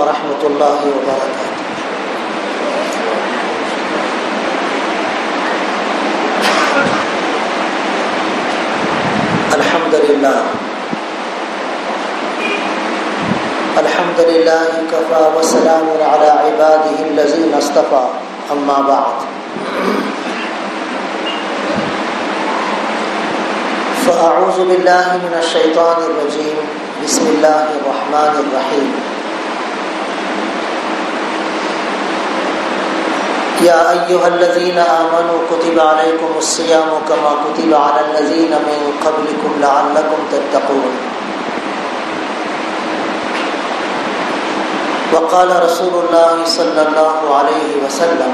ورحمۃ اللہ وبرکاتہ۔ الحمد للہ کفا وسلام علی عبادہ الذین اصطفى، اما بعد فاعوذ باللہ من الشیطان الرجیم، بسم اللہ الرحمن الرحیم۔ یا ایھا الذین آمنوا کتب علیکم الصیام کما کتب علی الذین من قبلکم لعلکم تتقون۔ وقال رسول اللہ صلی اللہ علیہ وسلم: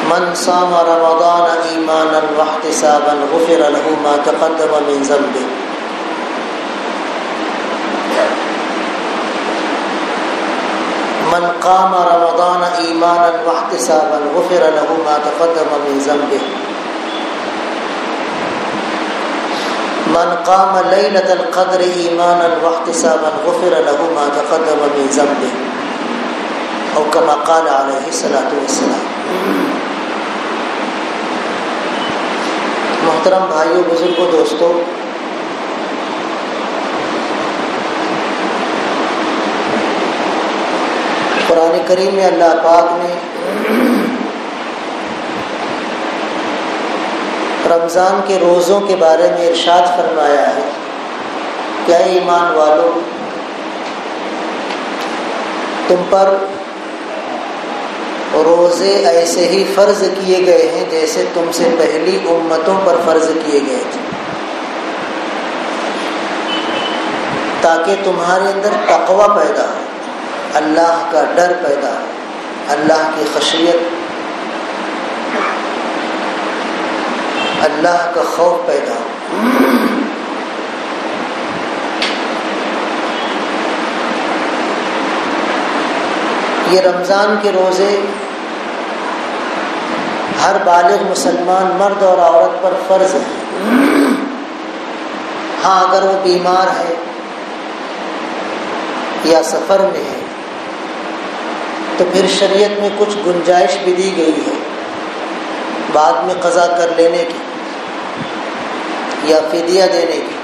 من صام رمضان ایمانا واحتسابا غفر له ما تقدم من ذنبه۔ من قام رمضان ایمانا واحتسابا غفر له ما تقدم من ذنبه۔ من قام لیلۃ القدر ایمانا واحتسابا غفر له ما تقدم من ذنبه، او کما قال علیہ الصلاۃ والسلام۔ محترم بھائیوں، بزرگوں، دوستوں، قرآن کریم میں اللہ پاک نے رمضان کے روزوں کے بارے میں ارشاد فرمایا ہے کہ اے ایمان والو، تم پر روزے ایسے ہی فرض کیے گئے ہیں جیسے تم سے پہلی امتوں پر فرض کیے گئے تھے، تاکہ تمہارے اندر تقوی پیدا ہو، اللہ کا ڈر پیدا ہو، اللہ کی خشیت، اللہ کا خوف پیدا ہو۔ یہ رمضان کے روزے ہر بالغ مسلمان مرد اور عورت پر فرض ہے۔ ہاں، اگر وہ بیمار ہے یا سفر میں ہے تو پھر شریعت میں کچھ گنجائش بھی دی گئی ہے بعد میں قضا کر لینے کی یا فدیہ دینے کی۔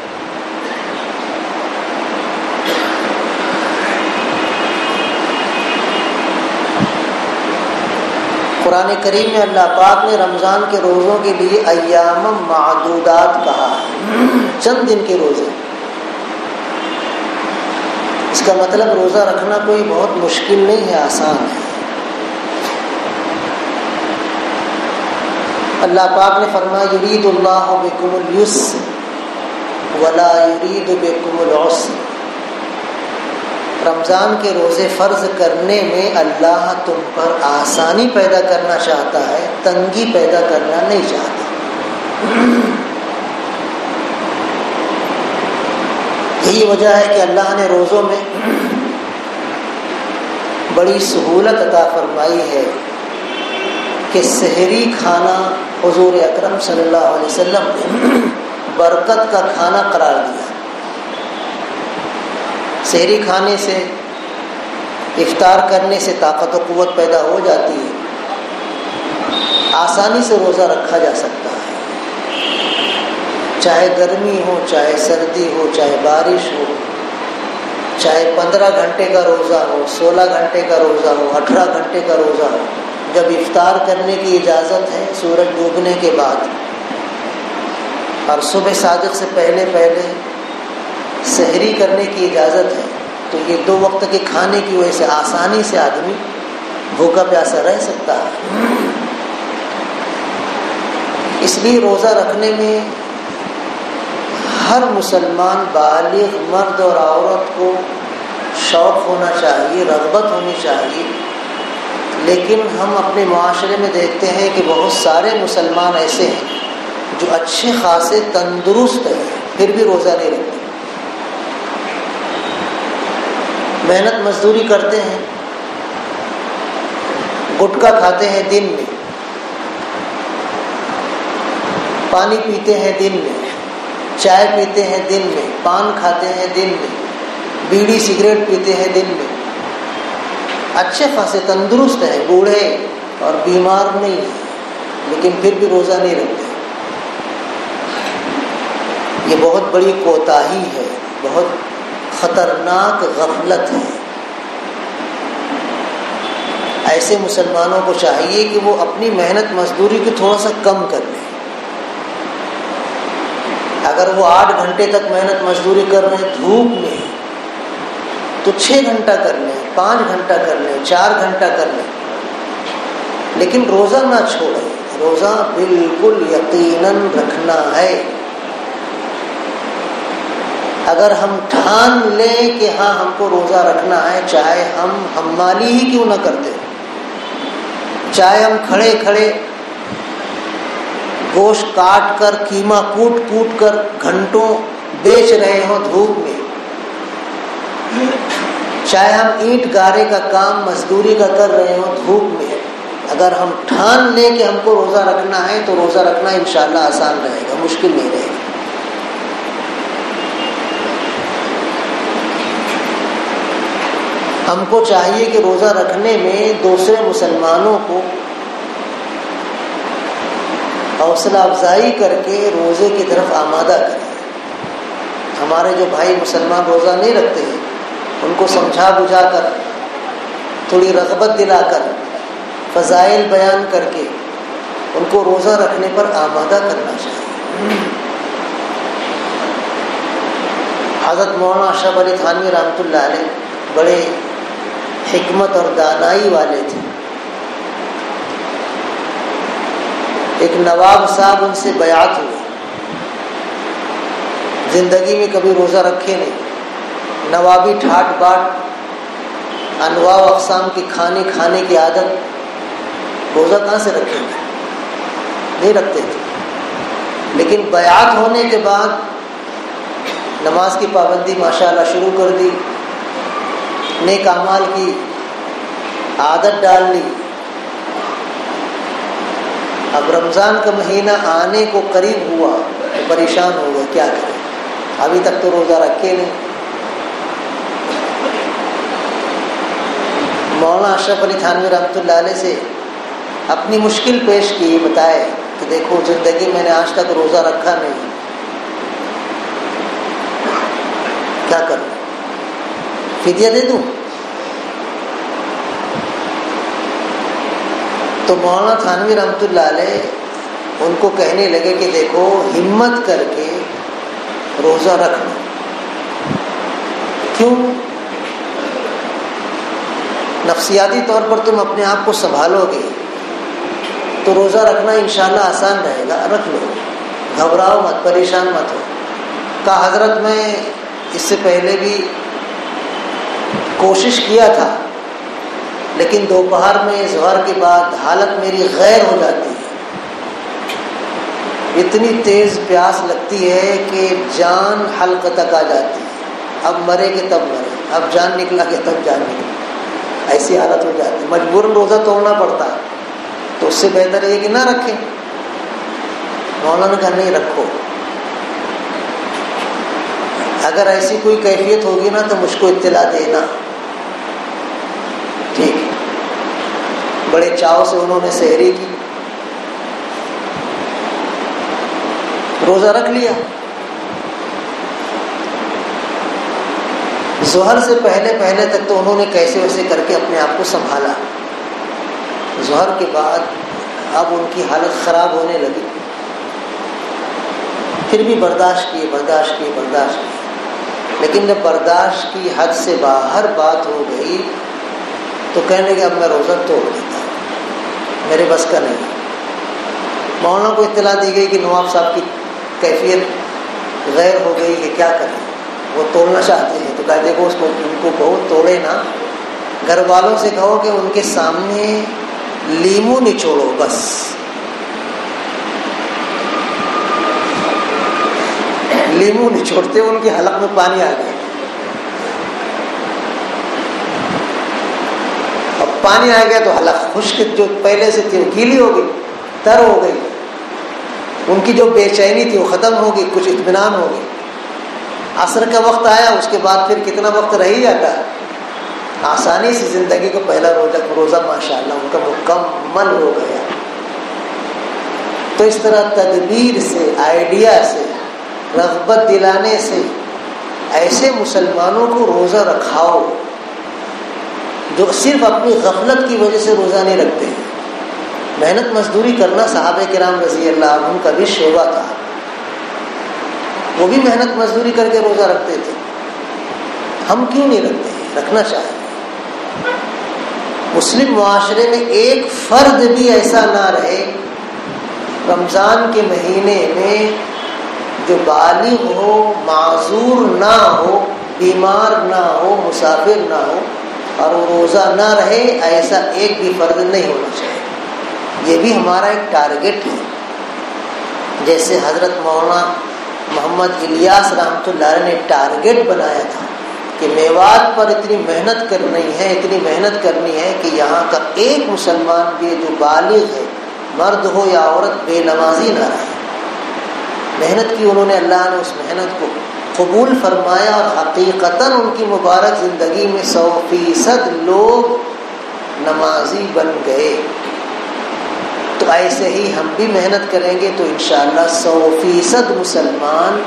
قرآن کریم میں اللہ پاک نے رمضان کے روزوں کے لیے ایام معدودات کہا ہے، چند دن کے روزے۔ اس کا مطلب روزہ رکھنا کوئی بہت مشکل نہیں ہے، آسان ہے۔ اللہ پاک نے فرمایا: یرید اللہ بکم الیسر ولا یرید بکم العسر۔ رمضان کے روزے فرض کرنے میں اللہ تم پر آسانی پیدا کرنا چاہتا ہے، تنگی پیدا کرنا نہیں چاہتا۔ یہی وجہ ہے کہ اللہ نے روزوں میں بڑی سہولت عطا فرمائی ہے کہ سحری کھانا حضور اکرم صلی اللہ علیہ وسلم نے برکت کا کھانا قرار دیا۔ سحری کھانے سے، افطار کرنے سے طاقت و قوت پیدا ہو جاتی ہے، آسانی سے روزہ رکھا جا سکتا ہے، چاہے گرمی ہو، چاہے سردی ہو، چاہے بارش ہو، چاہے 15 گھنٹے کا روزہ ہو، 16 گھنٹے کا روزہ ہو، 18 گھنٹے کا روزہ ہو۔ جب افطار کرنے کی اجازت ہے سورج ڈوبنے کے بعد اور صبح صادق سے پہلے سحری کرنے کی اجازت ہے، تو یہ 2 وقت کے کھانے کی وجہ سے آسانی سے آدمی بھوکا پیاسا رہ سکتا ہے۔ اس لیے روزہ رکھنے میں ہر مسلمان بالغ مرد اور عورت کو شوق ہونا چاہیے، رغبت ہونی چاہیے۔ لیکن ہم اپنے معاشرے میں دیکھتے ہیں کہ بہت سارے مسلمان ایسے ہیں جو اچھے خاصے تندرست ہیں، پھر بھی روزہ نہیں رکھتے، محنت مزدوری کرتے ہیں، گٹکا کھاتے ہیں دن میں، پانی پیتے ہیں دن میں، چائے پیتے ہیں دن میں، پان کھاتے ہیں دن میں، بیڑی سگریٹ پیتے ہیں دن میں، اچھے خاصے تندرست ہیں، بوڑھے اور بیمار نہیں ہیں، لیکن پھر بھی روزہ نہیں رکھتے. یہ بہت بڑی کوتاہی ہے، بہت خطرناک غفلت ہے. ایسے مسلمانوں کو چاہیے کہ وہ اپنی محنت مزدوری کو تھوڑا سا کم کر لیں. اگر وہ 8 گھنٹے تک محنت مزدوری کر رہے ہیں دھوپ میں، تو 6 گھنٹہ کر لیں، 5 گھنٹہ کر لیں، 4 گھنٹہ کر لیں، لیکن روزہ نہ چھوڑیں. روزہ بالکل یقیناً رکھنا ہے. اگر ہم ٹھان لیں کہ ہاں ہم کو روزہ رکھنا ہے، چاہے ہم حمالی ہی کیوں نہ کرتے، چاہے ہم کھڑے کھڑے گوشت کاٹ کر، قیمہ کوٹ کوٹ کر گھنٹوں بیچ رہے ہوں دھوپ میں، چاہے ہم اینٹ گارے کا کام مزدوری کا کر رہے ہوں دھوپ میں، اگر ہم ٹھان لیں کہ ہم کو روزہ رکھنا ہے تو روزہ رکھنا انشاءاللہ آسان رہے گا، مشکل نہیں رہے گا. ہم کو چاہیے کہ روزہ رکھنے میں دوسرے مسلمانوں کو حوصلہ افزائی کر کے روزے کی طرف آمادہ کریں. ہمارے جو بھائی مسلمان روزہ نہیں رکھتے ہیں ان کو سمجھا بجھا کر، تھوڑی رغبت دلا کر، فضائل بیان کر کے ان کو روزہ رکھنے پر آمادہ کرنا چاہیے. حضرت مولانا اشرف علی تھانوی رحمۃ اللہ علیہ بڑے حکمت اور دانائی والے تھے. ایک نواب صاحب ان سے بیعت ہوئے، زندگی میں کبھی روزہ رکھے نہیں، نوابی ٹھاٹ باٹ، انواع و اقسام کے کھانے کھانے کی عادت، روزہ کہاں سے رکھیں گے؟ نہیں رکھتے تھے. لیکن بیعت ہونے کے بعد نماز کی پابندی ماشاءاللہ شروع کر دی، نیک اعمال کی عادت ڈال لی. اب رمضان کا مہینہ آنے کو قریب ہوا تو پریشان ہو گئے، کیا کریں، ابھی تک تو روزہ رکھے نہیں. مولانا اشرف علی تھانوی رحمۃ اللہ علیہ سے اپنی مشکل پیش کی، بتائے کہ دیکھو زندگی میں نے آج تک روزہ رکھا نہیں، کیا کروں، فدیہ دے دوں؟ تو مولانا تھانوی رحمۃ اللہ علیہ ان کو کہنے لگے کہ دیکھو ہمت کر کے روزہ رکھ لو. کیوں؟ نفسیاتی طور پر تم اپنے آپ کو سنبھالو گے تو روزہ رکھنا انشاءاللہ آسان رہے گا. رکھ لو، گھبراؤ مت، پریشان مت ہو. کہا حضرت میں اس سے پہلے بھی کوشش کیا تھا، لیکن دوپہر میں ظہر کے بعد حالت میری غیر ہو جاتی ہے، اتنی تیز پیاس لگتی ہے کہ جان حلق تک آ جاتی ہے. اب مرے کہ تب مرے، اب جان نکلا کہ تب جان نکلا، ایسی حالت ہو جاتی ہے، مجبوراً روزہ توڑنا پڑتا ہے. تو اس سے بہتر ہے کہ نہ رکھیں. مولانا نے کہا نہیں رکھو، اگر ایسی کوئی کیفیت ہوگی نا تو مجھ کو اطلاع دینا. ٹھیک ہے. بڑے چاؤ سے انہوں نے سحری کی، روزہ رکھ لیا. ظہر سے پہلے تک تو انہوں نے کیسے ویسے کر کے اپنے آپ کو سنبھالا. ظہر کے بعد اب ان کی حالت خراب ہونے لگی، پھر بھی برداشت کیے. لیکن جب برداشت کی حد سے باہر بات ہو گئی تو کہنے لگے اب میں روزہ توڑ دیتا ہوں، میرے بس کا نہیں. مولانا کو اطلاع دی گئی کہ نواب صاحب کی کیفیت غیر ہو گئی ہے، کیا کریں، وہ توڑنا چاہتے ہیں. تو کہا دیکھو اس کو، ان کو کہو توڑے نا، گھر والوں سے کہو کہ ان کے سامنے لیمو نچوڑو بس. لیمو نچوڑتے ان کی حلق میں پانی آ گیا. اب پانی آ گیا تو حلق خشک جو پہلے سے تھی وہ گیلی ہو گئی، تر ہو گئی. ان کی جو بے چینی تھی وہ ختم ہو گئی، کچھ اطمینان ہو گئی. عصر کا وقت آیا، اس کے بعد پھر کتنا وقت رہ ہی جاتا ہے، آسانی سے زندگی کو پہلا روزہ ماشاءاللہ ان کا مکمل ہو گیا۔ تو اس طرح تدبیر سے، آئیڈیا سے، رغبت دلانے سے ایسے مسلمانوں کو روزہ رکھاؤ جو صرف اپنی غفلت کی وجہ سے روزہ نہیں رکھتے ہیں۔ محنت مزدوری کرنا صحابہ کرام رضی اللہ عنہم کا بھی شعبہ تھا، وہ بھی محنت مزدوری کر کے روزہ رکھتے تھے، ہم کیوں نہیں رکھتے ہیں؟ رکھنا چاہیے۔ مسلم معاشرے میں ایک فرد بھی ایسا نہ رہے رمضان کے مہینے میں جو بالغ ہو، معذور نہ ہو، بیمار نہ ہو، مسافر نہ ہو اور وہ روزہ نہ رہے، ایسا ایک بھی فرد نہیں ہونا چاہیے۔ یہ بھی ہمارا ایک ٹارگٹ ہے۔ جیسے حضرت مولانا محمد الیاس رحمۃ اللہ علیہ نے ٹارگٹ بنایا تھا کہ میوات پر اتنی محنت کرنی ہے کہ یہاں کا ایک مسلمان بھی جو بالغ ہے، مرد ہو یا عورت، بے نمازی نہ رہے۔ محنت کی انہوں نے، اللہ نے اس محنت کو قبول فرمایا اور حقیقتاً ان کی مبارک زندگی میں 100% لوگ نمازی بن گئے۔ تو ایسے ہی ہم بھی محنت کریں گے تو انشاءاللہ 100% مسلمان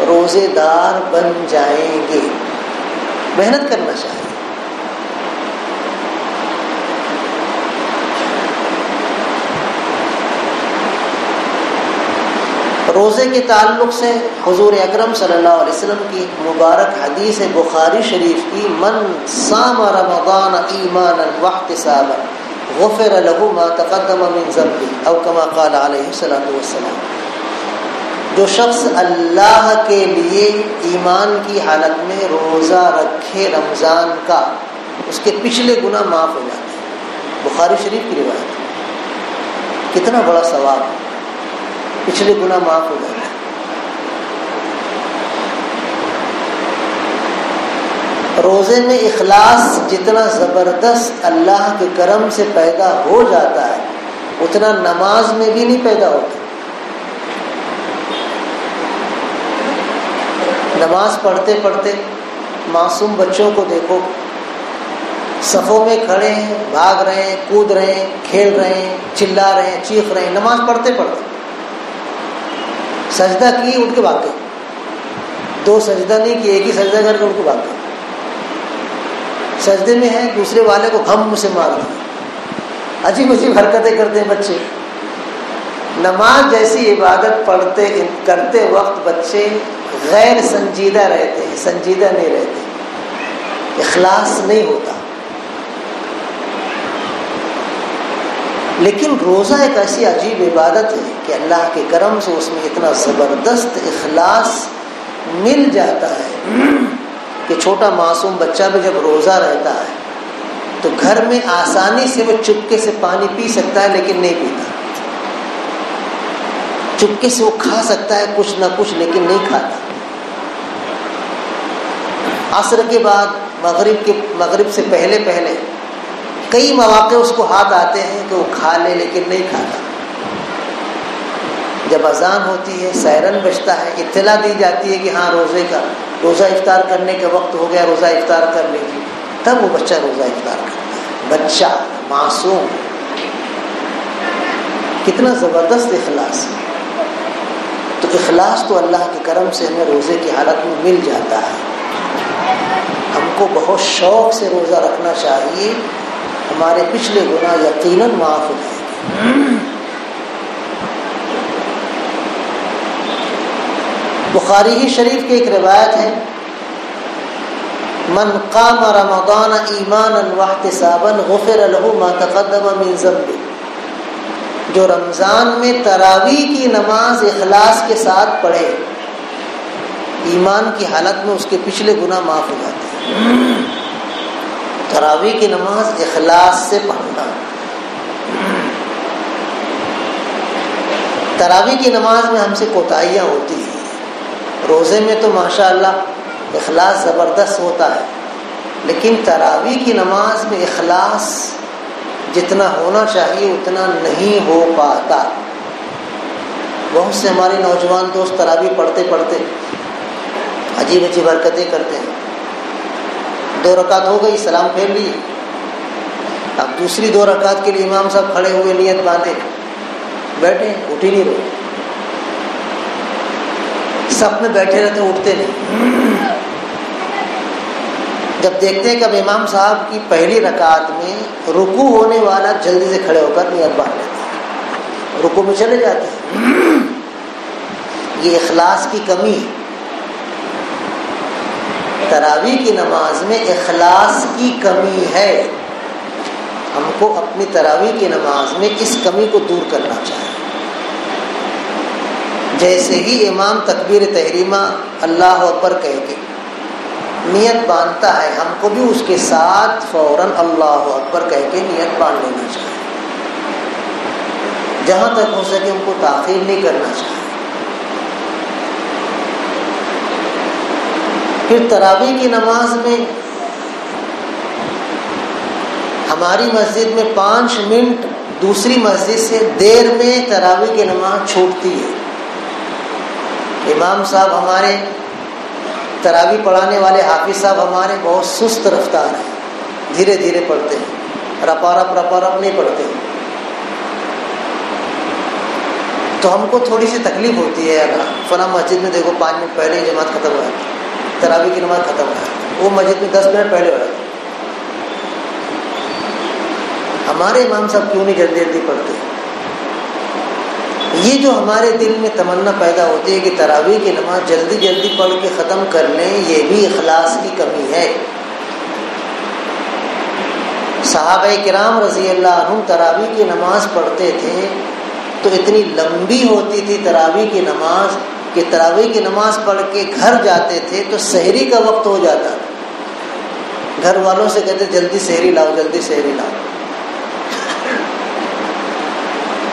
روزے دار بن جائیں گے۔ محنت کرنا چاہیے۔ روزے کے تعلق سے حضور اکرم صلی اللہ علیہ وسلم کی مبارک حدیث بخاری شریف کی، من صام رمضان ایمانا واحتسابا غفر له ما تقدم من ذنبه او كما قال علیہ الصلوۃ والسلام، جو شخص اللہ کے لیے ایمان کی حالت میں روزہ رکھے رمضان کا، اس کے پچھلے گناہ معاف ہو جاتے ہیں۔ بخاری شریف کی روایت ہے، کتنا بڑا ثواب ہے، پچھلے گناہ معاف ہو جاتے ہیں۔ روزے میں اخلاص جتنا زبردست اللہ کے کرم سے پیدا ہو جاتا ہے اتنا نماز میں بھی نہیں پیدا ہوتا۔ نماز پڑھتے پڑھتے معصوم بچوں کو دیکھو، صفوں میں کھڑے ہیں، بھاگ رہے ہیں، کود رہے ہیں، کھیل رہے ہیں، چلا رہے ہیں، چیخ رہے ہیں، نماز پڑھتے پڑھتے سجدہ کی، اٹھ کے بھاگ گئے، 2 سجدہ نہیں کی، ایک ہی سجدہ کر کے اٹھ کے بھاگ گئے، سجدے میں ہیں، دوسرے والے کو گھم سے مار دیا، عجیب عجیب حرکتیں کرتے ہیں بچے۔ نماز جیسی عبادت کرتے وقت بچے غیر سنجیدہ رہتے ہیں، سنجیدہ نہیں رہتے، اخلاص نہیں ہوتا۔ لیکن روزہ ایک ایسی عجیب عبادت ہے کہ اللہ کے کرم سے اس میں اتنا زبردست اخلاص مل جاتا ہے کہ چھوٹا معصوم بچہ بھی جب روزہ رہتا ہے تو گھر میں آسانی سے وہ چپکے سے پانی پی سکتا ہے لیکن نہیں پیتا، چپکے سے وہ کھا سکتا ہے کچھ نہ کچھ لیکن نہیں کھاتا۔ عصر کے بعد مغرب سے پہلے کئی مواقع اس کو ہاتھ آتے ہیں کہ وہ کھا لے لیکن نہیں کھاتا۔ جب اذان ہوتی ہے، سائرن بجتا ہے، اطلاع دی جاتی ہے کہ ہاں روزہ افطار کرنے کا وقت ہو گیا، روزہ افطار کر لیجیے، تب وہ بچہ روزہ افطار کرتا ہے۔ بچہ معصوم، کتنا زبردست اخلاص ہے۔ تو اخلاص تو اللہ کے کرم سے ہمیں روزے کی حالت میں مل جاتا ہے۔ ہم کو بہت شوق سے روزہ رکھنا چاہیے، ہمارے پچھلے گناہ یقیناً معاف ہو جائیں گے۔ بخاری شریف کی ایک روایت ہے، من قام رمضان ایمانا واحتسابا غفر له ما تقدم من ذنبه، جو رمضان میں تراویح کی نماز اخلاص کے ساتھ پڑھے، ایمان کی حالت میں اس کے پچھلے گناہ معاف ہو جاتے ہیں۔ تراویح کی نماز اخلاص سے پڑھنا۔ تراویح کی نماز میں ہم سے کوتاہیاں ہوتی ہیں، روزے میں تو ماشاءاللہ اخلاص زبردست ہوتا ہے، لیکن تراویح کی نماز میں اخلاص جتنا ہونا چاہیے اتنا نہیں ہو پاتا۔ بہت سے ہمارے نوجوان دوست تراویح پڑھتے پڑھتے عجیب عجیب حرکتیں کرتے ہیں. 2 رکعت ہو گئی، سلام پھیر لیے، اب دوسری 2 رکعت کے لیے امام صاحب کھڑے ہوئے، نیت باندھے بیٹھے، اٹھ ہی نہیں رہے، سب میں بیٹھے رہتے، اٹھتے نہیں. جب دیکھتے ہیں کہ اب امام صاحب کی پہلی رکعت میں رکوع ہونے والا، جلدی سے کھڑے ہو کر نیت باندھ لیتے ہیں، رکوع میں چلے جاتے ہیں. یہ اخلاص کی کمی ہے. تراویح کی نماز میں اخلاص کی کمی ہے. ہم کو اپنی تراویح کی نماز میں اس کمی کو دور کرنا چاہیے. جیسے ہی امام تکبیر تحریمہ اللہ اکبر کہہ کے نیت باندھتا ہے، ہم کو بھی اس کے ساتھ فوراً اللہ اکبر کہہ کے نیت باندھ لینا چاہیے. جہاں تک ہو سکے ہم کو تاخیر نہیں کرنا چاہیے. پھر تراویح کی نماز میں ہماری مسجد میں 5 منٹ دوسری مسجد سے دیر میں تراویح کی نماز چھوٹتی ہے. امام صاحب ہمارے، تراویح پڑھانے والے حافظ صاحب ہمارے بہت سست رفتار ہیں، دھیرے دھیرے پڑھتے ہیں، رپا رپ نہیں پڑھتے. تو ہم کو تھوڑی سی تکلیف ہوتی ہے، یار فلاں مسجد میں دیکھو 5 منٹ پہلے ہی جماعت ختم ہو جاتی، تراویح کی نماز ختم ہو جاتی، وہ مسجد میں 10 منٹ پہلے ہو جاتی. ہمارے امام صاحب کیوں نہیں جلدی جلدی پڑھتے؟ یہ جو ہمارے دل میں تمنا پیدا ہوتی ہے کہ تراویح کی نماز جلدی جلدی پڑھ کے ختم کر لیں، یہ بھی اخلاص کی کمی ہے. صحابہ کرام رضی اللہ عنہم تراویح کی نماز پڑھتے تھے تو اتنی لمبی ہوتی تھی تراویح کی نماز کہ تراویح کی نماز پڑھ کے گھر جاتے تھے تو سحری کا وقت ہو جاتا. گھر والوں سے کہتے جلدی سحری لاؤ، جلدی سحری لاؤ.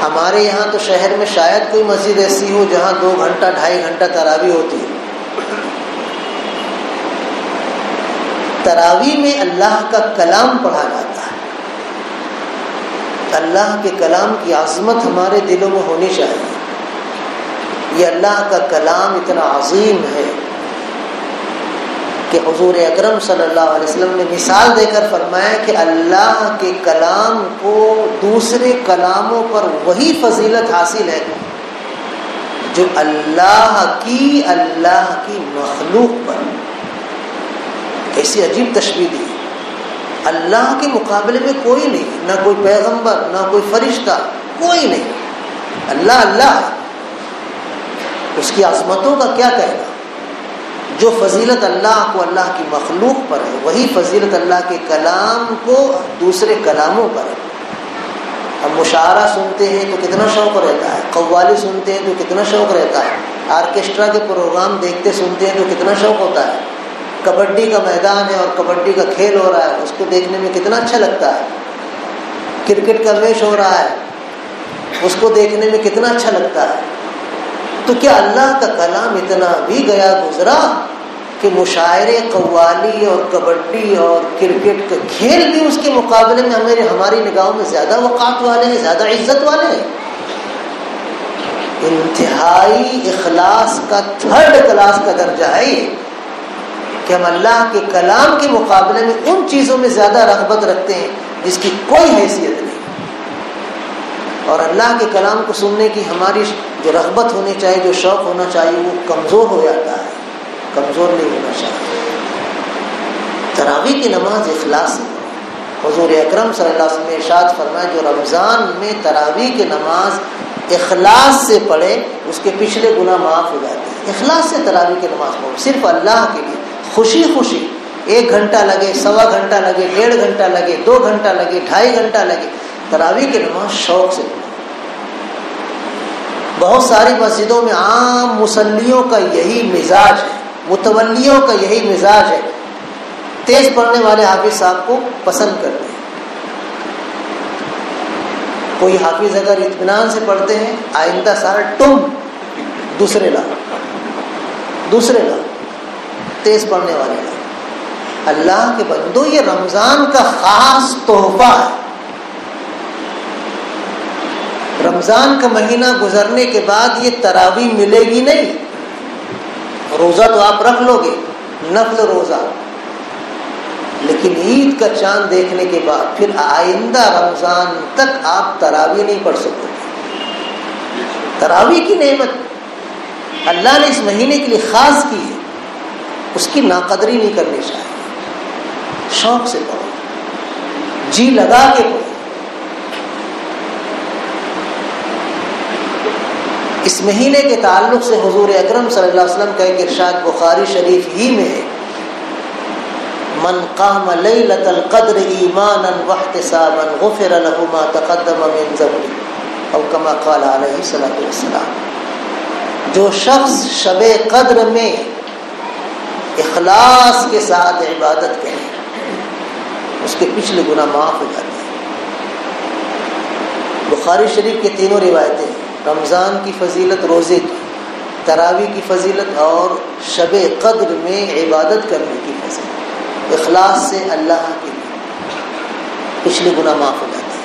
ہمارے یہاں تو شہر میں شاید کوئی مسجد ایسی ہو جہاں 2 گھنٹہ 2.5 گھنٹہ تراویح ہوتی ہے. تراویح میں اللہ کا کلام پڑھا جاتا ہے. اللہ کے کلام کی عظمت ہمارے دلوں میں ہونی چاہیے. یہ اللہ کا کلام اتنا عظیم ہے کہ حضور اکرم صلی اللہ علیہ وسلم نے مثال دے کر فرمایا کہ اللہ کے کلام کو دوسرے کلاموں پر وہی فضیلت حاصل ہے جو اللہ کی مخلوق پر. ایسی عجیب تشبیہ دی. اللہ کے مقابلے میں کوئی نہیں، نہ کوئی پیغمبر، نہ کوئی فرشتہ، کوئی نہیں. اللہ ہے. اس کی عظمتوں کا کیا کہنا. جو فضیلت اللہ کو اللہ کی مخلوق پر ہے وہی فضیلت اللہ کے کلام کو دوسرے کلاموں پر ہے. ہم مشاعرہ سنتے ہیں تو کتنا شوق رہتا ہے، قوالی سنتے ہیں تو کتنا شوق رہتا ہے، آرکیسٹرا کے پروگرام دیکھتے سنتے ہیں تو کتنا شوق ہوتا ہے. کبڈی کا میدان ہے اور کبڈی کا کھیل ہو رہا ہے، اس کو دیکھنے میں کتنا اچھا لگتا ہے. کرکٹ کا میچ ہو رہا ہے، اس کو دیکھنے میں کتنا اچھا لگتا ہے. تو کیا اللہ کا کلام اتنا بھی گیا گزرا کہ مشاعرے، قوالی اور کبڈی اور کرکٹ کا کھیل بھی اس کے مقابلے میں ہماری نگاہوں میں زیادہ وقعت والے ہیں، زیادہ عزت والے ہیں. انتہائی اخلاص کا 3rd کلاس کا درجہ ہے یہ کہ ہم اللہ کے کلام کے مقابلے میں ان چیزوں میں زیادہ رغبت رکھتے ہیں جس کی کوئی حیثیت نہیں. اور اللہ کے کلام کو سننے کی ہماری جو رغبت ہونی چاہیے، جو شوق ہونا چاہیے، وہ کمزور ہو جاتا ہے. کمزور نہیں ہونا چاہیے. تراویح کی نماز اخلاص ہے. حضور اکرم صلی اللہ علیہ وسلم نے ارشاد فرمایا جو رمضان میں تراویح کی نماز اخلاص سے پڑھے اس کے پچھلے گناہ معاف ہو جاتے ہیں. اخلاص سے تراویح کی نماز پڑھو، صرف اللہ کے لیے، خوشی 1 گھنٹہ لگے، 1.25 گھنٹہ لگے، 1.5 گھنٹہ لگے، 2 گھنٹہ لگے، 2.5 گھنٹہ لگے، تراویح کی نماز شوق سے. بہت ساری مسجدوں میں عام مصلیوں کا یہی مزاج ہے، متولیوں کا یہی مزاج ہے. تیز پڑھنے والے حافظ صاحب کو پسند کرتے ہیں. کوئی حافظ اگر اطمینان سے پڑھتے ہیں، آئندہ سال دوسرے لا تیز پڑھنے والے لا. اللہ کے بندو، یہ رمضان کا خاص تحفہ ہے. رمضان کا مہینہ گزرنے کے بعد یہ تراویح ملے گی نہیں. روزہ تو آپ رکھ لو گے، نفل روزہ، لیکن عید کا چاند دیکھنے کے بعد پھر آئندہ رمضان تک آپ تراویح نہیں پڑھ سکو گے۔ تراویح کی نعمت اللہ نے اس مہینے کے لیے خاص کی ہے، اس کی ناقدری نہیں کرنی چاہیے۔ شوق سے پڑھو، جی لگا کے پڑھو۔ اس مہینے کے تعلق سے حضور اکرم صلی اللہ علیہ وسلم کا ایک ارشاد بخاری شریف ہی میں ہے، من قام لیلۃ القدر ایمانا واحتسابا غفر له ما تقدم من ذنبه او کما قال علیہ الصلوۃ والسلام۔ جو شخص شب قدر میں اخلاص کے ساتھ عبادت کرے اس کے پچھلے گناہ معاف ہو جاتے ہیں۔ بخاری شریف کی تینوں روایتیں، رمضان کی فضیلت، روزے کی، تراویح کی فضیلت اور شب قدر میں عبادت کرنے کی فضیلت، اخلاص سے اللہ کے لیے پچھلے گناہ معاف ہو جاتے ہیں۔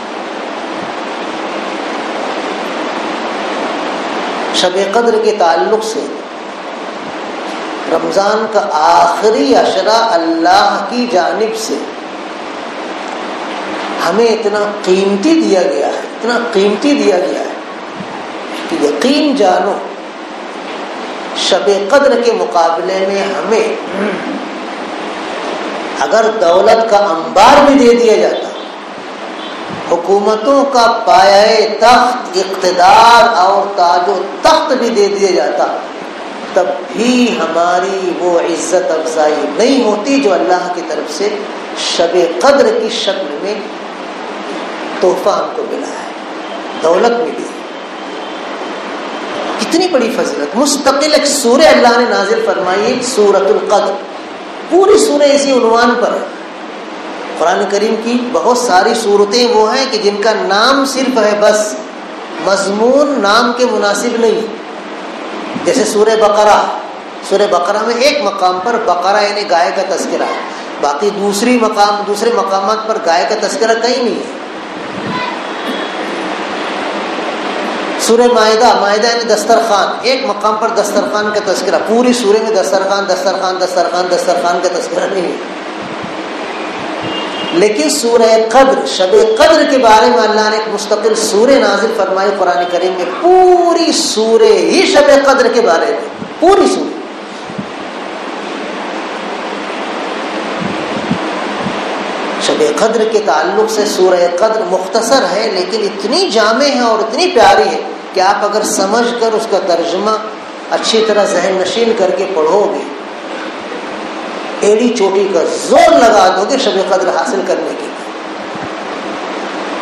شب قدر کے تعلق سے رمضان کا آخری عشرہ اللہ کی جانب سے ہمیں اتنا قیمتی دیا گیا ہے، اتنا قیمتی دیا گیا ہے کہ یقین جانو شب قدر کے مقابلے میں ہمیں اگر دولت کا انبار بھی دے دیا جاتا، حکومتوں کا پایہ تخت، اقتدار اور تاج و تخت بھی دے دیا جاتا، تب بھی ہماری وہ عزت افزائی نہیں ہوتی جو اللہ کی طرف سے شب قدر کی شکل میں تحفہ ہم کو ملا ہے، دولت ملی ہے۔ کتنی بڑی فضیلت، مستقل ایک سورہ اللہ نے نازل فرمائی ہے، سورۃ القدر، پوری سورہ اسی عنوان پر ہے۔ قرآن کریم کی بہت ساری سورتیں وہ ہیں کہ جن کا نام صرف ہے، بس مضمون نام کے مناسب نہیں، جیسے سورہ بقرہ۔ سورہ بقرہ میں ایک مقام پر بقرہ یعنی گائے کا تذکرہ ہے، باقی دوسرے مقامات پر گائے کا تذکرہ کہیں نہیں ہے۔ سورہ مائدہ، مائدہ یعنی دسترخوان، ایک مقام پر دسترخوان کا تذکرہ، پوری سورہ میں دسترخوان دسترخوان دسترخوان دسترخوان کا تذکرہ نہیں ہے۔ لیکن سورہ قدر، شب قدر کے بارے میں اللہ نے ایک مستقل سورہ نازل فرمائی قرآن کریم میں، پوری سورہ ہی شب قدر کے بارے میں، پوری سورہ۔ شب قدر کے تعلق سے سورہ قدر مختصر ہے لیکن اتنی جامع ہے اور اتنی پیاری ہے کہ آپ اگر سمجھ کر اس کا ترجمہ اچھی طرح ذہن نشین کر کے پڑھو گے، ایڑی چوٹی کا زور لگا دو گے شب قدر حاصل کرنے کے لیے،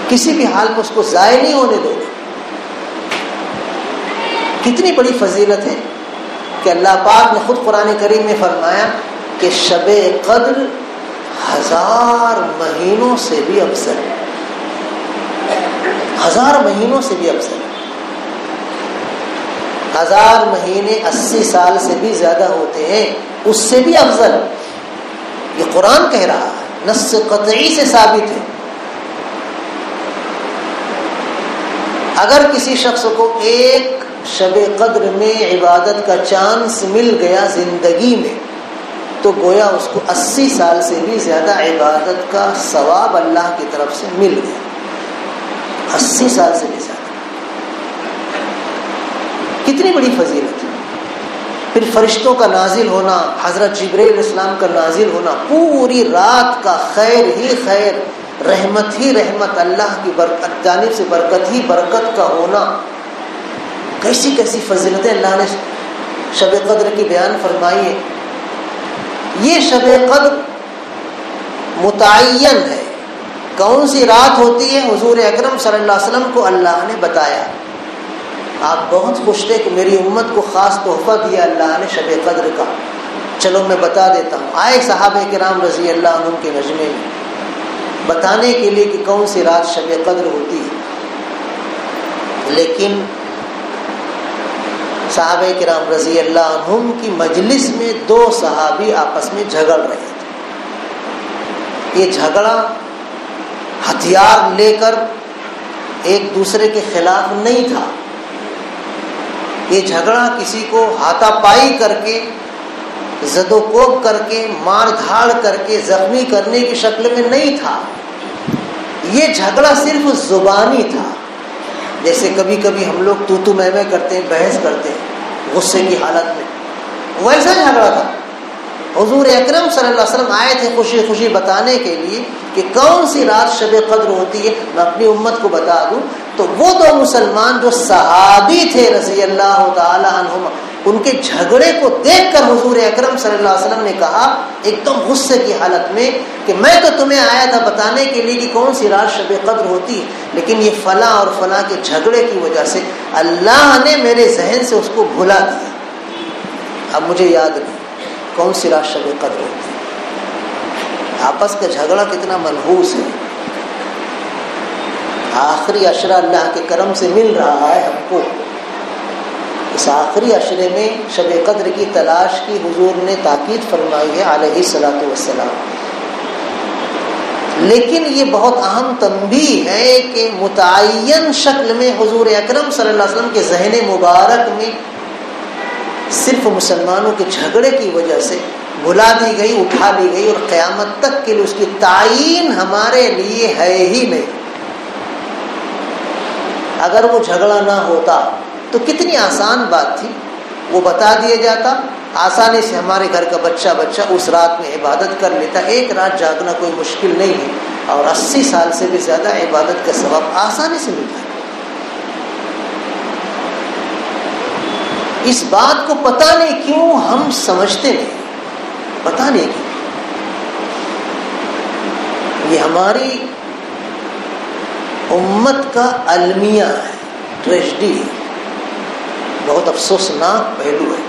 کسی بھی حال میں اس کو ضائع نہیں ہونے دو گے۔ کتنی بڑی فضیلت ہے کہ اللہ پاک نے خود قرآن کریم میں فرمایا کہ شب قدر 1000 مہینوں سے بھی افضل ہے، 1000 مہینوں سے بھی افضل ہے۔ 1000 مہینے 80 سال سے بھی زیادہ ہوتے ہیں، اس سے بھی افضل۔ یہ قرآن کہہ رہا ہے، نص قطعی سے ثابت ہے۔ اگر کسی شخص کو ایک شب قدر میں عبادت کا چانس مل گیا زندگی میں، تو گویا اس کو 80 سال سے بھی زیادہ عبادت کا ثواب اللہ کی طرف سے مل گیا، 80 سال سے بھی زیادہ۔ کتنی بڑی فضیلت ہے۔ پھر فرشتوں کا نازل ہونا، حضرت جبرائیل علیہ السلام کا نازل ہونا، پوری رات کا خیر ہی خیر، رحمت ہی رحمت، اللہ کی برکت جانب سے برکت ہی برکت کا ہونا، کیسی کیسی فضیلتیں اللہ نے شب قدر کی بیان فرمائی ہے۔ یہ شب قدر متعین ہے، کون سی رات ہوتی ہے حضور اکرم صلی اللہ علیہ وسلم کو اللہ نے بتایا۔ آپ بہت خوش تھے کہ میری امت کو خاص تحفہ دیا اللہ نے شب قدر کا، چلو میں بتا دیتا ہوں۔ آئے صحابہ کرام رضی اللہ عنہم کے مجمع میں بتانے کے لیے کہ کون سی رات شب قدر ہوتی ہے، لیکن صحابہ کرام رضی اللہ عنہم کی مجلس میں 2 صحابی آپس میں جھگڑ رہے تھے۔ یہ جھگڑا ہتھیار لے کر ایک دوسرے کے خلاف نہیں تھا، یہ جھگڑا کسی کو ہاتھا پائی کر کے زد و کوب کر کے مار دھاڑ کر کے زخمی کرنے کی شکل میں نہیں تھا. یہ جھگڑا صرف زبانی تھا. جیسے کبھی کبھی ہم لوگ تو میں کرتے ہیں, بحث کرتے ہیں غصے کی حالت میں, ویسا جھگڑا تھا. حضور اکرم صلی اللہ علیہ وسلم آئے تھے خوشی خوشی بتانے کے لیے کہ کون سی رات شب قدر ہوتی ہے. میں اپنی امت کو بتا دوں تو وہ دو مسلمان جو صحابی تھے رضی اللہ تعالی عنہم, ان کے جھگڑے کو دیکھ کر حضور اکرم صلی اللہ علیہ وسلم نے کہا ایک دم غصے کی حالت میں کہ میں تو تمہیں آیا تھا بتانے کے لیے کہ کون سی رات شب قدر ہوتی ہے, لیکن یہ فلاں اور فلاں کے جھگڑے کی وجہ سے اللہ نے میرے ذہن سے اس کو بھلا دیا. اب مجھے یاد نہیں کون سی رات شب قدر ہوتی ہے. آپس کا جھگڑا کتنا منحوس ہے. آخری عشرہ اللہ کے کرم سے مل رہا ہے ہم کو. اس آخری عشرے میں شب قدر کی تلاش کی حضور نے تاکید فرمائی ہے علیہ الصلوۃ والسلام. لیکن یہ بہت اہم تنبیہ ہے کہ متعین شکل میں حضور اکرم صلی اللہ علیہ وسلم کے ذہن مبارک میں صرف مسلمانوں کے جھگڑے کی وجہ سے بھلا دی گئی, اٹھا لی گئی, اور قیامت تک کے لیے اس کی تعین ہمارے لیے ہے ہی نہیں. اگر وہ جھگڑا نہ ہوتا تو کتنی آسان بات تھی, وہ بتا دیا جاتا, آسانی سے ہمارے گھر کا بچہ اس رات میں عبادت کر لیتا. ایک رات جاگنا کوئی مشکل نہیں ہے, اور 80 سال سے بھی زیادہ عبادت کا ثواب آسانی سے مل جاتا. اس بات کو پتہ نہیں کیوں ہم سمجھتے نہیں, پتہ نہیں کیوں. یہ ہماری امت کا المیہ ہے, ٹریجڈی ہے, بہت افسوسناک پہلو ہے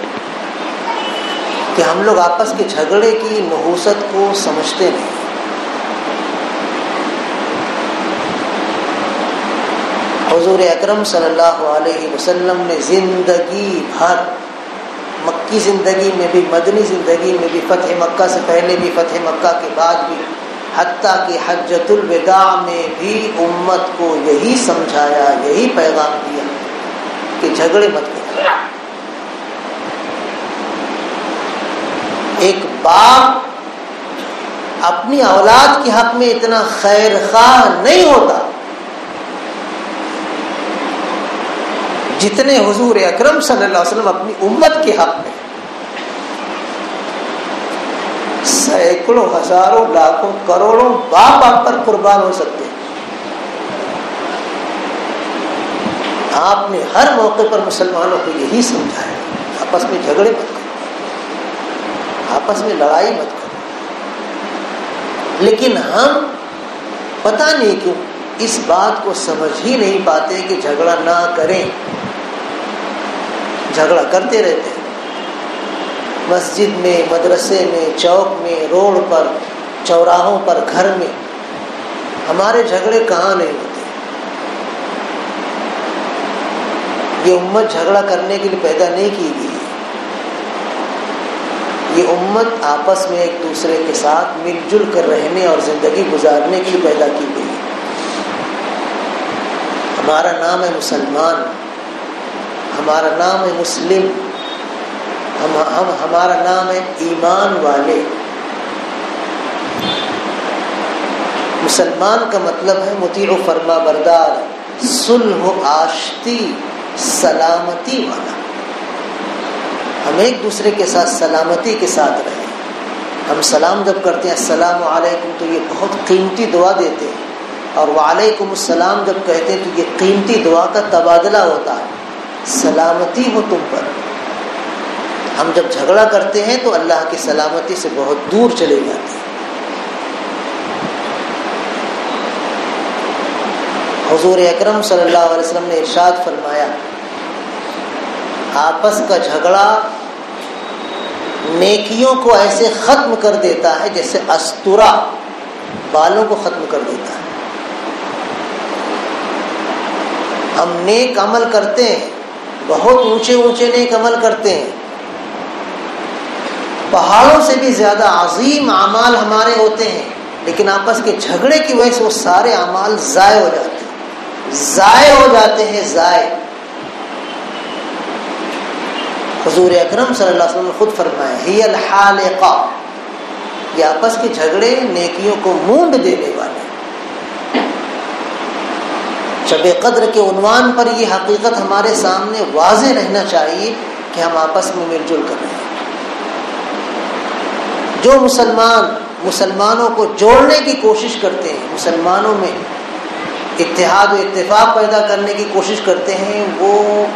کہ ہم لوگ آپس کے جھگڑے کی نحوست کو سمجھتے نہیں. حضور اکرم صلی اللہ علیہ وسلم نے زندگی بھر, مکی زندگی میں بھی, مدنی زندگی میں بھی, فتح مکہ سے پہلے بھی, فتح مکہ کے بعد بھی, حتیٰ کہ حجۃ الوداع میں بھی امت کو یہی سمجھایا, یہی پیغام دیا کہ جھگڑے مت کرو. ایک باپ اپنی اولاد کے حق میں اتنا خیر خواہ نہیں ہوتا جتنے حضور اکرم صلی اللہ علیہ وسلم اپنی امت کے حق میں. سینکڑوں, ہزاروں, لاکھوں, کروڑوں باپ آپ پر قربان ہو سکتے ہیں. آپ نے ہر موقع پر مسلمانوں کو یہی سمجھایا آپس میں جھگڑے مت کرو, آپس میں لڑائی مت کرو. لیکن ہم پتہ نہیں کیوں اس بات کو سمجھ ہی نہیں پاتے کہ جھگڑا نہ کریں. جھگڑا کرتے رہتے ہیں, مسجد میں, مدرسے میں, چوک میں, روڈ پر, چوراہوں پر, گھر میں. ہمارے جھگڑے کہاں نہیں ہوتے. یہ امت جھگڑا کرنے کے لیے پیدا نہیں کی گئی. یہ امت آپس میں ایک دوسرے کے ساتھ مل جل کر رہنے اور زندگی گزارنے کے لیے پیدا کی گئی. ہمارا نام ہے مسلمان, ہمارا نام ہے مسلم, ہمارا نام ہے ایمان والے. مسلمان کا مطلب ہے مطیع و فرما بردار, صلح و آشتی, سلامتی والا. ہم ایک دوسرے کے ساتھ سلامتی کے ساتھ رہیں. ہم سلام جب کرتے ہیں السلام علیکم تو یہ بہت قیمتی دعا دیتے ہیں, اور وعلیکم السلام جب کہتے ہیں تو یہ قیمتی دعا کا تبادلہ ہوتا ہے, سلامتی ہو تم پر. ہم جب جھگڑا کرتے ہیں تو اللہ کی سلامتی سے بہت دور چلے جاتے ہیں. حضور اکرم صلی اللہ علیہ وسلم نے ارشاد فرمایا آپس کا جھگڑا نیکیوں کو ایسے ختم کر دیتا ہے جیسے استورا بالوں کو ختم کر دیتا ہے. ہم نیک عمل کرتے ہیں, بہت اونچے اونچے نیک عمل کرتے ہیں, پہاڑوں سے بھی زیادہ عظیم اعمال ہمارے ہوتے ہیں, لیکن آپس کے جھگڑے کی وجہ سے وہ سارے اعمال ضائع ہو جاتے ہیں, ضائع ہو جاتے ہیں, ضائع. حضور اکرم صلی اللہ علیہ وسلم نے خود فرمایا ہی الحالقہ، یہ آپس کے جھگڑے نیکیوں کو مونڈ دینے والے۔ شب قدر کے عنوان پر یہ حقیقت ہمارے سامنے واضح رہنا چاہیے کہ ہم آپس میں مل جل کر رہیں۔ جو مسلمانوں کو جوڑنے کی کوشش کرتے ہیں، مسلمانوں میں اتحاد و اتفاق پیدا کرنے کی کوشش کرتے ہیں، وہ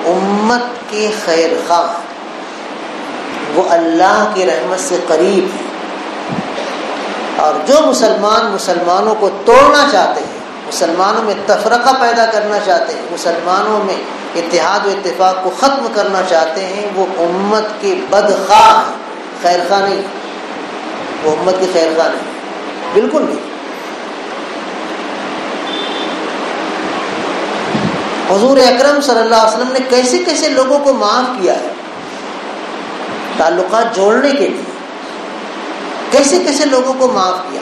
امت کے خیر خواہ، وہ اللہ کی رحمت سے قریب ہیں۔ اور جو مسلمانوں کو توڑنا چاہتے ہیں، مسلمانوں میں تفرقہ پیدا کرنا چاہتے ہیں، مسلمانوں میں اتحاد و اتفاق کو ختم کرنا چاہتے ہیں، وہ امت کے بدخواہ ہیں، خیر خواہ نہیں، وہ امت کے خیر خواہ نہیں، بالکل نہیں۔ حضور اکرم صلی اللہ علیہ وسلم نے کیسے کیسے لوگوں کو معاف کیا ہے تعلقات جوڑنے کے لیے، کیسے کیسے لوگوں کو معاف کیا۔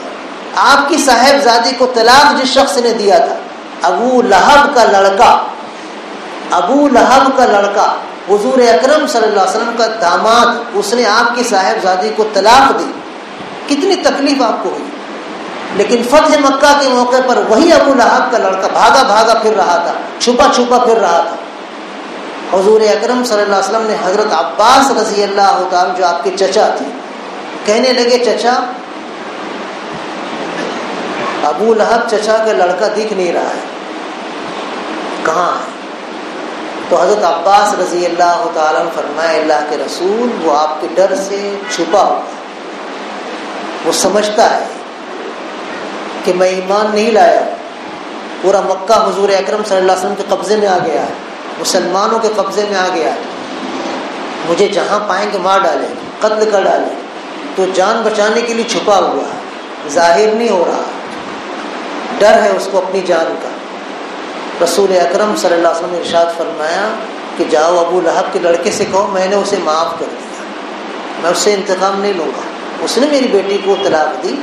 آپ کی صاحبزادی کو طلاق جس شخص نے دیا تھا، ابو لہب کا لڑکا حضور اکرم صلی اللہ علیہ وسلم کا داماد، اس نے آپ کی صاحبزادی کو طلاق دی، کتنی تکلیف آپ کو ہوئی۔ لیکن فتح مکہ کے موقع پر وہی ابو لہب کا لڑکا بھاگا پھر رہا تھا، چھپا پھر رہا تھا۔ حضور اکرم صلی اللہ علیہ وسلم نے حضرت عباس رضی اللہ تعالیٰ جو آپ کے چچا تھے، کہنے لگے چچا، ابو لہب چچا کا لڑکا دکھ نہیں رہا ہے، کہاں ہے؟ تو حضرت عباس رضی اللہ تعالیٰ نے فرمایا اللہ کے رسول، وہ آپ کے ڈر سے چھپا ہوا، وہ سمجھتا ہے کہ میں ایمان نہیں لایا، پورا مکہ حضور اکرم صلی اللہ علیہ وسلم کے قبضے میں آ گیا ہے، مسلمانوں کے قبضے میں آ گیا ہے، مجھے جہاں پائیں گے مار ڈالیں، قتل کر ڈالیں، تو جان بچانے کے لیے چھپا ہوا ہے، ظاہر نہیں ہو رہا، ڈر ہے اس کو اپنی جان کا۔ رسول اکرم صلی اللہ علیہ وسلم نے ارشاد فرمایا کہ جاؤ ابو لہب کے لڑکے سے کہو میں نے اسے معاف کر دیا، میں اس سے انتقام نہیں لوں گا، اس نے میری بیٹی کو طلاق دی،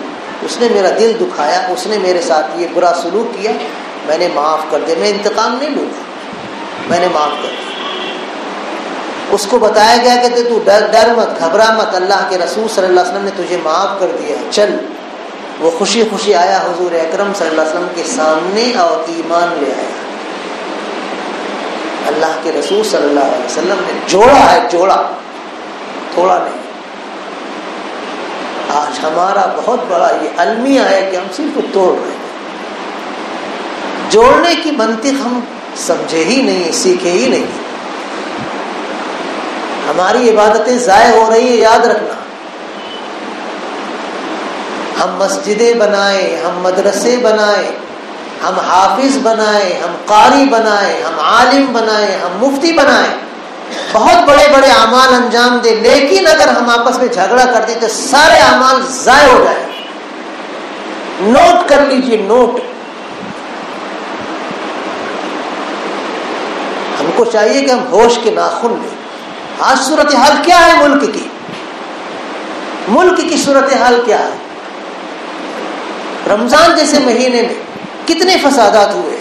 اس نے میرا دل دکھایا، اس نے میرے ساتھ یہ برا سلوک کیا، میں نے معاف کر دیا، میں انتقام نہیں لوں گا، میں نے معاف کر دیا۔ اس کو بتایا گیا کہ تو ڈر مت، گھبرا مت، اللہ کے رسول صلی اللہ علیہ وسلم نے تجھے معاف کر دیا، چل۔ وہ خوشی آیا حضور اکرم صلی اللہ علیہ وسلم کے سامنے اور ایمان لے آیا۔ اللہ کے رسول صلی اللہ علیہ وسلم نے جوڑا، تھوڑا نہیں۔ آج ہمارا بہت بڑا یہ المیہ ہے کہ ہم صرف توڑ رہے ہیں، جوڑنے کی منطق ہم سمجھے ہی نہیں، سیکھے ہی نہیں۔ ہماری عبادتیں ضائع ہو رہی ہیں، یاد رکھنا۔ ہم مسجدیں بنائیں، ہم مدرسے بنائیں، ہم حافظ بنائیں، ہم قاری بنائیں، ہم عالم بنائیں، ہم مفتی بنائیں، بہت بڑے بڑے اعمال انجام دیں، لیکن اگر ہم آپس میں جھگڑا کر دیں تو سارے اعمال ضائع ہو جائیں۔ نوٹ کر لیجئے، نوٹ۔ ہم کو چاہیے کہ ہم ہوش کے ناخن لیں۔ آج صورتحال کیا ہے ملک کی صورتحال کیا ہے؟ رمضان جیسے مہینے میں کتنے فسادات ہوئے،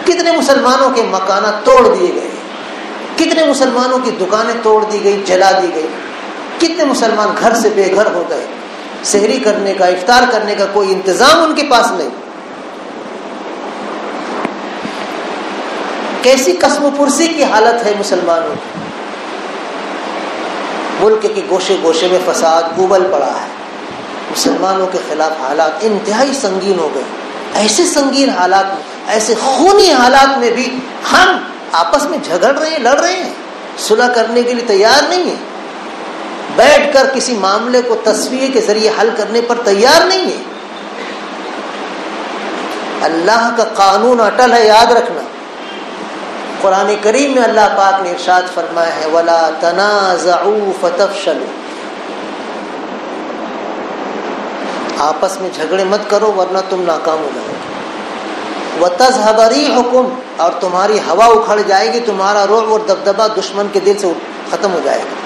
کتنے مسلمانوں کے مکانات توڑ دیے گئے، کتنے مسلمانوں کی دکانیں توڑ دی گئی، جلا دی گئی، کتنے مسلمان گھر سے بے گھر ہو گئے، سحری کرنے کا، افطار کرنے کا کوئی انتظام ان کے پاس نہیں۔ کیسی قسم پرسی کی حالت ہے مسلمانوں کی۔ ملک کے گوشے گوشے میں فساد ابل پڑا ہے، مسلمانوں کے خلاف حالات انتہائی سنگین ہو گئے۔ ایسے سنگین حالات میں، ایسے خونی حالات میں بھی ہم آپس میں جھگڑ رہے ہیں، لڑ رہے ہیں، صلح کرنے کے لیے تیار نہیں ہیں، بیٹھ کر کسی معاملے کو تصفیے کے ذریعے حل کرنے پر تیار نہیں ہیں۔ اللہ کا قانون اٹل ہے، یاد رکھنا۔ قرآن کریم میں اللہ پاک نے ارشاد فرمایا ہے وَلَا تَنَازَعُوا فَتَفْشَلُوا، آپس میں جھگڑے مت کرو ورنہ تم ناکام ہو جاؤ گے۔ وَتَذْهَبَ رِيحُكُمْ، اور تمہاری ہوا اکھڑ جائے گی، تمہارا رعب اور دبدبہ دشمن کے دل سے ختم ہو جائے گا۔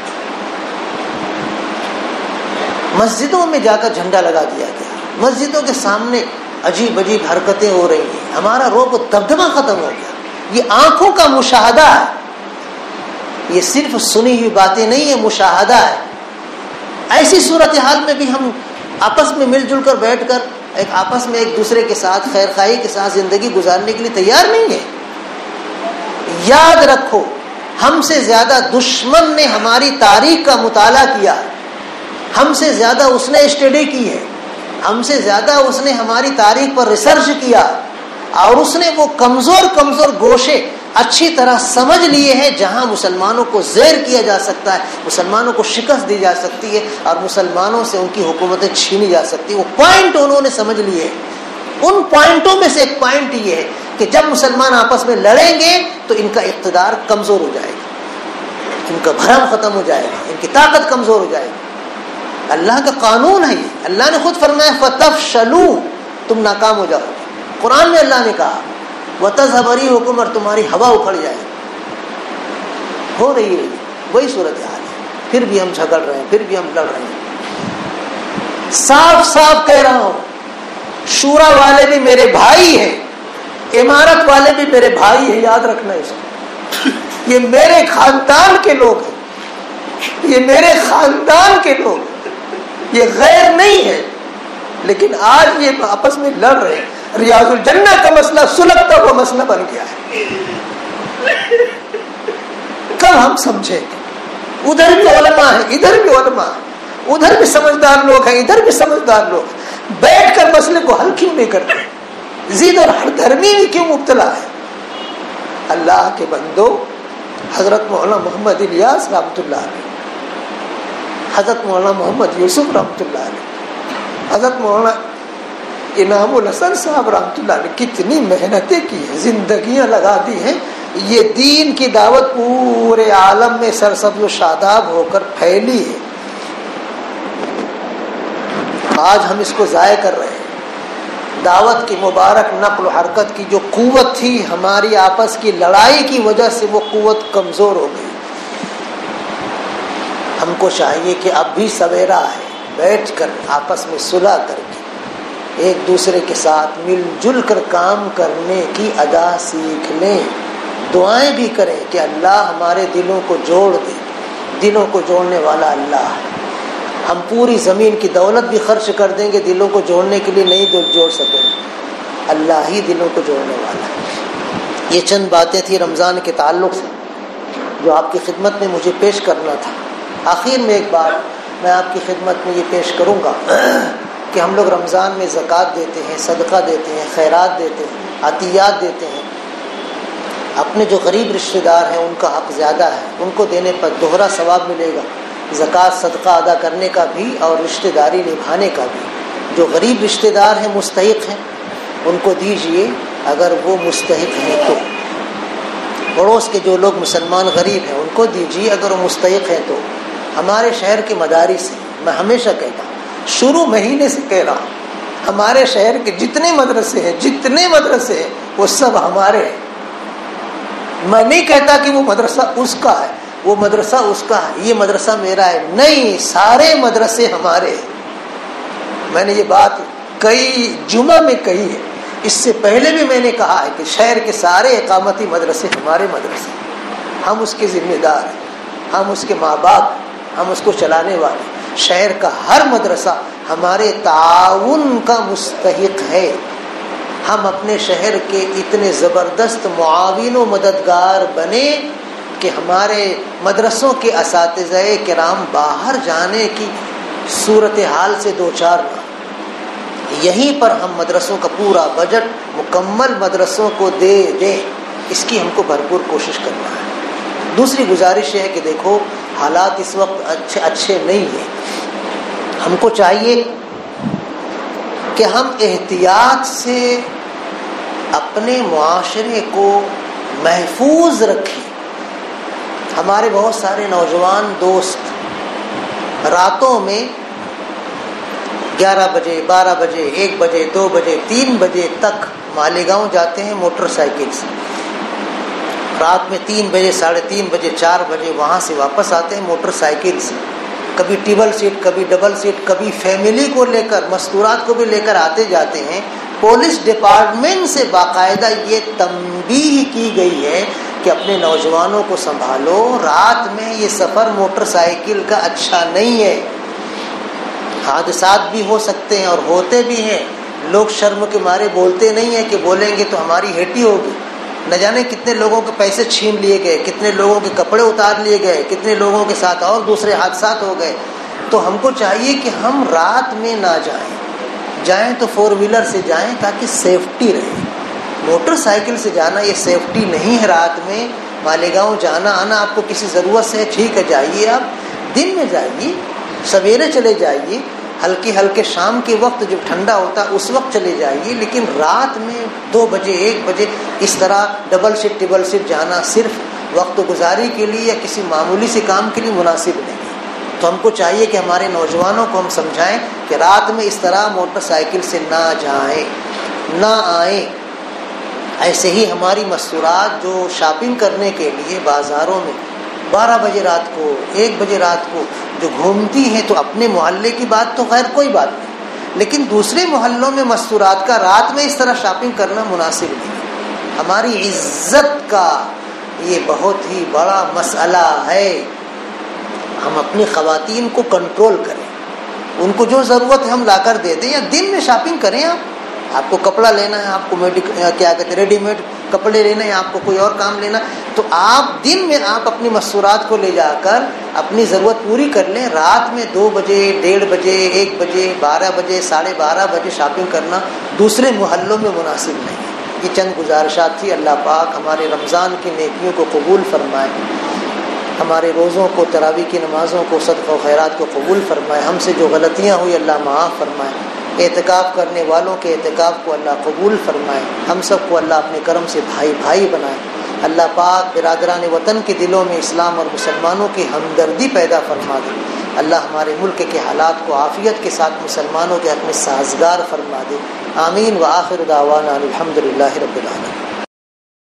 مسجدوں میں جا کر جھنڈا لگا دیا گیا، مسجدوں کے سامنے عجیب عجیب حرکتیں ہو رہی ہیں، ہمارا رعب و دبدبہ ختم ہو گیا۔ یہ آنکھوں کا مشاہدہ ہے، یہ صرف سنی ہوئی باتیں نہیں ہے، مشاہدہ ہے۔ ایسی صورتحال میں بھی ہم آپس میں مل جل کر بیٹھ کر آپس میں ایک دوسرے کے ساتھ خیر خواہی کے ساتھ زندگی گزارنے کے لیے تیار نہیں ہے۔ یاد رکھو، ہم سے زیادہ دشمن نے ہماری تاریخ کا مطالعہ کیا، ہم سے زیادہ اس نے اسٹڈی کی ہے، ہم سے زیادہ اس نے ہماری تاریخ پر ریسرچ کیا، اور اس نے وہ کمزور گوشے اچھی طرح سمجھ لیے ہیں جہاں مسلمانوں کو زیر کیا جا سکتا ہے، مسلمانوں کو شکست دی جا سکتی ہے، اور مسلمانوں سے ان کی حکومتیں چھینی جا سکتی ہیں۔ وہ پوائنٹ انہوں نے سمجھ لیے۔ ان پوائنٹوں میں سے ایک پوائنٹ یہ ہے کہ جب مسلمان آپس میں لڑیں گے تو ان کا اقتدار کمزور ہو جائے گا، ان کا بھرم ختم ہو جائے گا، ان کی طاقت کمزور ہو جائے گی۔ اللہ کا قانون ہے یہ، اللہ نے خود فرمایا فَتَفْشَلُوا، تم ناکام ہو جاؤ۔ قرآن میں اللہ نے کہا وَتَذْهَبَ رِيحُكُمْ، اور تمہاری ہوا اکھڑ جائے۔ ہو رہی ہے وہی صورتحال ہے، پھر بھی ہم جھگڑ رہے ہیں، پھر بھی ہم لڑ رہے ہیں۔ صاف صاف کہہ رہا ہوں، شورا والے بھی میرے بھائی ہیں، امارت والے بھی میرے بھائی ہیں، یاد رکھنا اس کو۔ یہ میرے خاندان کے لوگ ہیں، یہ میرے خاندان کے لوگ، یہ غیر نہیں ہے، لیکن آج یہ آپس میں لڑ رہے ہیں۔ ریاض الجنہ کا مسئلہ سلگتا ہوا مسئلہ بن گیا ہے۔ کل ہم سمجھیں گے، ادھر بھی علماء ہیں، ادھر بھی علماء ہیں، ادھر بھی سمجھدار لوگ ہیں، ادھر بھی سمجھدار لوگ ہیں، بیٹھ کر مسئلے کو حل کیوں نہیں کرتے؟ ضد اور ہر دھرمی میں کیوں مبتلا ہے؟ اللہ کے بندو، حضرت مولانا محمد الیاس رحمۃ اللہ علیہ، حضرت مولانا محمد یوسف رحمۃ اللہ علیہ، حضرت مولانا انعام الحسن صاحب رحمۃ اللہ علیہ کتنی محنتیں کی ہیں، زندگیاں لگا دی ہیں، یہ دین کی دعوت پورے عالم میں سرسبز و شاداب ہو کر پھیلی ہے۔ آج ہم اس کو ضائع کر رہے ہیں۔ دعوت کی مبارک نقل و حرکت کی جو قوت تھی، ہماری آپس کی لڑائی کی وجہ سے وہ قوت کمزور ہو گئی۔ ہم کو چاہیے کہ اب بھی سویرا ہے، بیٹھ کر آپس میں صلح کر کے ایک دوسرے کے ساتھ مل جل کر کام کرنے کی ادا سیکھ لیں، دعائیں بھی کریں کہ اللہ ہمارے دلوں کو جوڑ دے۔ دلوں کو جوڑنے والا اللہ ہے۔ ہم پوری زمین کی دولت بھی خرچ کر دیں گے، دلوں کو جوڑنے کے لیے نہیں جوڑ سکیں گے، اللہ ہی دلوں کو جوڑنے والا ہے۔ یہ چند باتیں تھیں رمضان کے تعلق سے جو آپ کی خدمت میں مجھے پیش کرنا تھا۔ آخر میں ایک بات میں آپ کی خدمت میں یہ پیش کروں گا کہ ہم لوگ رمضان میں زکوٰۃ دیتے ہیں، صدقہ دیتے ہیں، خیرات دیتے ہیں، عطیات دیتے ہیں۔ اپنے جو غریب رشتہ دار ہیں ان کا حق زیادہ ہے، ان کو دینے پر دوہرا ثواب ملے گا، زکوٰۃ صدقہ ادا کرنے کا بھی اور رشتہ داری نبھانے کا بھی۔ جو غریب رشتہ دار ہیں، مستحق ہیں، ان کو دیجئے اگر وہ مستحق ہیں تو۔ پڑوس کے جو لوگ مسلمان غریب ہیں ان کو دیجئے اگر وہ مستحق ہیں تو۔ ہمارے شہر کے مدارس ہیں، میں ہمیشہ کہتا ہوں، شروع مہینے سے کہہ رہا ہوں، ہمارے شہر کے جتنے مدرسے ہیں وہ سب ہمارے ہیں۔ میں نہیں کہتا کہ وہ مدرسہ اس کا ہے، وہ مدرسہ اس کا ہے، یہ مدرسہ میرا ہے، نہیں، سارے مدرسے ہمارے ہیں۔ میں نے یہ بات کئی جمعہ میں کہی ہے، اس سے پہلے بھی میں نے کہا ہے کہ شہر کے سارے اقامتی مدرسے ہمارے مدرسے ہیں، ہم اس کے ذمہ دار ہیں، ہم اس کے ماں باپ، ہم اس کو چلانے والے۔ شہر کا ہر مدرسہ ہمارے تعاون کا مستحق ہے۔ ہم اپنے شہر کے اتنے زبردست معاون و مددگار بنے کہ ہمارے مدرسوں کے اساتذہ کرام باہر جانے کی صورتحال سے دوچار نہ، یہیں پر ہم مدرسوں کا پورا بجٹ مکمل مدرسوں کو دے دیں، اس کی ہم کو بھرپور کوشش کرنا ہے۔ دوسری گزارش یہ ہے کہ دیکھو حالات اس وقت اچھے نہیں ہیں، ہم کو چاہیے کہ ہم احتیاط سے اپنے معاشرے کو محفوظ رکھیں۔ ہمارے بہت سارے نوجوان دوست راتوں میں 11 بجے 12 بجے 1 بجے 2 بجے 3 بجے تک مالیگاؤں جاتے ہیں موٹر سائیکل سے، رات میں 3 بجے 3:30 بجے 4 بجے وہاں سے واپس آتے ہیں موٹر سائیکل سے، کبھی ٹیبل سیٹ کبھی ڈبل سیٹ، کبھی فیملی کو لے کر مستورات کو بھی لے کر آتے جاتے ہیں۔ پولیس ڈپارٹمنٹ سے باقاعدہ یہ تنبیہ کی گئی ہے کہ اپنے نوجوانوں کو سنبھالو، رات میں یہ سفر موٹر سائیکل کا اچھا نہیں ہے، حادثات بھی ہو سکتے ہیں اور ہوتے بھی ہیں، لوگ شرم کے مارے بولتے نہیں ہیں کہ بولیں گے تو ہماری ہیٹی ہوگی، نہ جانے کتنے لوگوں کے پیسے چھین لیے گئے، کتنے لوگوں کے کپڑے اتار لیے گئے، کتنے لوگوں کے ساتھ اور دوسرے حادثات ہو گئے۔ تو ہم کو چاہیے کہ ہم رات میں نہ جائیں تو 4 ویلر سے جائیں تاکہ سیفٹی رہے۔ موٹر سائیکل سے جانا یہ سیفٹی نہیں ہے۔ رات میں مالیگاؤں جانا آنا آپ کو کسی ضرورت سے ہے، ٹھیک ہے جائیے، آپ دن میں جائیے، سویرے چلے جائیے، ہلکے شام کے وقت جب ٹھنڈا ہوتا اس وقت چلے جائیے، لیکن رات میں 2 بجے 1 بجے اس طرح ڈبل شفٹ ٹربل شفٹ جانا صرف وقت گزاری کے لیے یا کسی معمولی سے کام کے لیے مناسب نہیں ہے۔ تو ہم کو چاہیے کہ ہمارے نوجوانوں کو ہم سمجھائیں کہ رات میں اس طرح موٹر سائیکل سے نہ جائیں، نہ آئیں۔ ایسے ہی ہماری مستورات جو شاپنگ کرنے کے لیے بازاروں میں 12 بجے رات کو 1 بجے رات کو جو گھومتی ہیں، تو اپنے محلے کی بات تو خیر کوئی بات نہیں، لیکن دوسرے محلوں میں مستورات کا رات میں اس طرح شاپنگ کرنا مناسب نہیں۔ ہماری عزت کا یہ بہت ہی بڑا مسئلہ ہے۔ ہم اپنی خواتین کو کنٹرول کریں، ان کو جو ضرورت ہے ہم لا کر دے دیں، یا دن میں شاپنگ کریں۔ آپ کو کپڑا لینا ہے، آپ کو ریڈی میڈ کپڑے لینا ہے، آپ کو کوئی اور کام لینا، تو آپ دن میں آپ اپنی مستورات کو لے جا کر اپنی ضرورت پوری کر لیں۔ رات میں 2 بجے 1:30 بجے 1 بجے 12 بجے 12:30 بجے شاپنگ کرنا دوسرے محلوں میں مناسب نہیں ہے۔ یہ چند گزارشات تھی۔ اللہ پاک ہمارے رمضان کی نیکیوں کو قبول فرمائے، ہمارے روزوں کو، تراویح کی نمازوں کو، صدقہ و خیرات کو قبول فرمائے۔ ہم سے جو غلطیاں ہوئی اللہ معاف فرمائے۔ اعتکاف کرنے والوں کے اعتکاف کو اللہ قبول فرمائے۔ ہم سب کو اللہ اپنے کرم سے بھائی بھائی بنائے۔ اللہ پاک برادران وطن کے دلوں میں اسلام اور مسلمانوں کی ہمدردی پیدا فرما دے۔ اللہ ہمارے ملک کے حالات کو عافیت کے ساتھ مسلمانوں کے حق میں سازگار فرما دے۔ آمین۔ وآخر دعوانا الحمدللہ رب العالمین۔